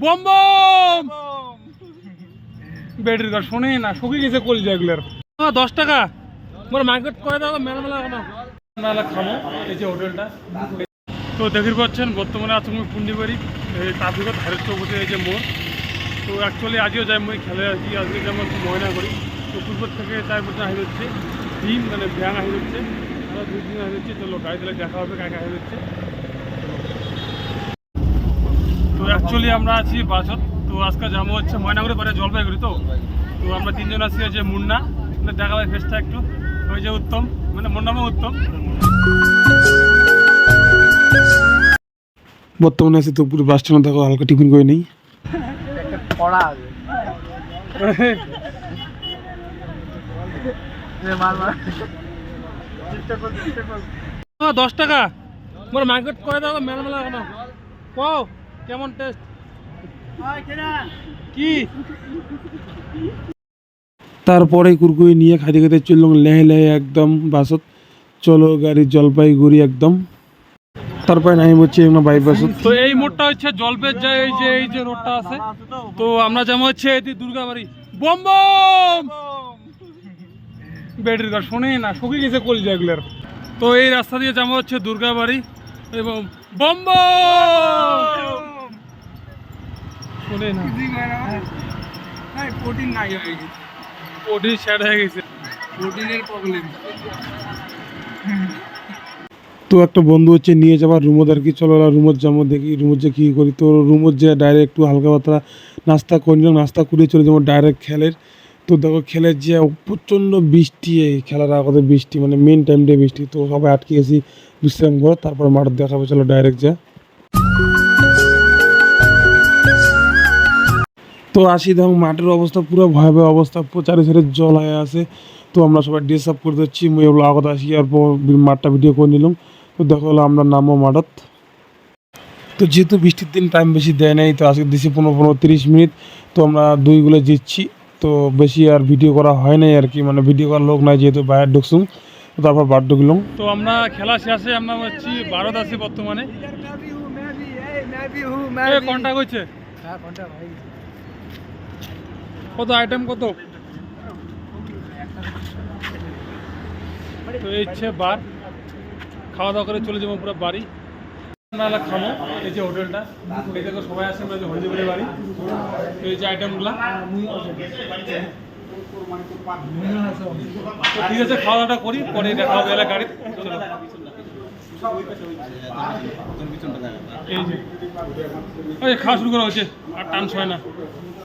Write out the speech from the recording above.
Bomb bomb battery গাছ শোনে না, শুকিয়ে গেছে কলজা এগুলোর। 10 টাকা মোর মার্কেট করে দাও, মেলা মেলা কোনো মেলা খামো। এই যে হোটেলটা তো দেখতে পাচ্ছেন, বর্তমানে আছে মুই পুন্ডিবাড়ি, এই ট্রাফিকের ধারের চৌপথে এই যে মোড়। তো অ্যাকচুয়ালি আজও যাই মুই খেলে আর কি, আজকে যেমন একটু ময়না করি। তো পূর্বর থেকে 4 বছর হাই হচ্ছে ডিম, মানে ব্যাং হাই হচ্ছে, আরও 2 দিন হাই হচ্ছে। চলো গাড়ি তাহলে দেখা হবে কাকে হাই হচ্ছে। তো অ্যাকচুয়ালি আমরা আছি বাসত। তো আজকে যাবো হচ্ছে ময়নাগুড়ি পরে জলপাইগুড়ি। তো তো আমরা 3 জন আছি, যে মুন্না দেখা হয় ফেসটা একটু, ওই যে উত্তম, মানে মোর নামও উত্তম। বর্তমানে আছে তো পুরো বাস স্ট্যান্ড, দেখো হালকা টিফিন করে নেই। 10 টাকা মোর মার্কেট করে দাও, মেলা মেলা কোনো কও কেমন টেস্ট কি। তারপরে কুরকুরি নিয়ে খাইতে খাইতে চললাম লেহে লেহে একদম বাসত। চলো গাড়ি জলপাইগুড়ি একদম। তারপরে নাই হচ্ছে বাইপাস। তো এই মোড়টা হচ্ছে জলপের যায়, এই যে রোডটা আছে। তো আমরা যেমন হচ্ছে এটি দুর্গাবাড়ি। বম বম ব্যাটারি গাছ শোনে না, শুকিয়ে গেছে কলজা এগুলোর। তো এই রাস্তা দিয়ে যেমন হচ্ছে দুর্গাবাড়ি এবং বম বম শোনে না, প্রোটিন নাই হয়ে গেছে, প্রোটিন শেড হয়ে গেছে, প্রোটিনের প্রবলেম। তো একটা বন্ধু হচ্ছে নিয়ে যাবার রুমত আর কি, চলো রুমত যাবো, দেখি রুমত যে কী করি। তো রুমত যে ডাইরেক্ট একটু হালকা পাতলা নাস্তা করে নিলাম, নাস্তা করে চলে যাবো ডাইরেক্ট খেলের। তো দেখো খেলের যে প্রচণ্ড বৃষ্টি, এই খেলার আগতে বৃষ্টি, মানে মেন টাইমটা বৃষ্টি। তো সবাই আটকে গেছি বিশ্রাম করে, তারপর মাঠ দেখাবে, চলো ডাইরেক্ট যা। তো আসি দেখো মাঠের অবস্থা পুরো ভয়াবহ অবস্থা, চারি সাইডে জল হয়ে আছে। তো আমরা সবাই ড্রেস আপ করে দিচ্ছি, মুই এগুলো আগত আসি আর মাঠটা ভিডিও করে নিলাম। তো দেখো হলো আমরা নামবো মাঠত। তো যেহেতু বৃষ্টির দিন টাইম বেশি দেয় নাই, তো আজকে দিচ্ছি 15-30 মিনিট। তো আমরা দুইগুলো জিতছি, তো বেশি আর ভিডিও করা হয় নাই আর কি, মানে ভিডিও করার লোক নাই যেহেতু বাইরে ঢুকছুম। তারপর বার ঢুকলাম। তো আমরা খেলা শেষে আমরা হচ্ছি ভারত আছি বর্তমানে। কন্টাক্ট হয়েছে কত আইটেম কত? তো এই হচ্ছে বার, খাওয়া দাওয়া করে চলে যাবো পুরো বাড়ি। মেলা খামো, এই যে হোটেলটা, এই দেখো সবাই আসে, মানে হলদিবাড়ি বাড়ি। তো এই যে আইটেমগুলা, ঠিক আছে খাওয়া দাওয়াটা করি, পরে দেখা হবে এলাকা গাড়ি। এই যে খাওয়া শুরু করা হচ্ছে, আর টান হয় না।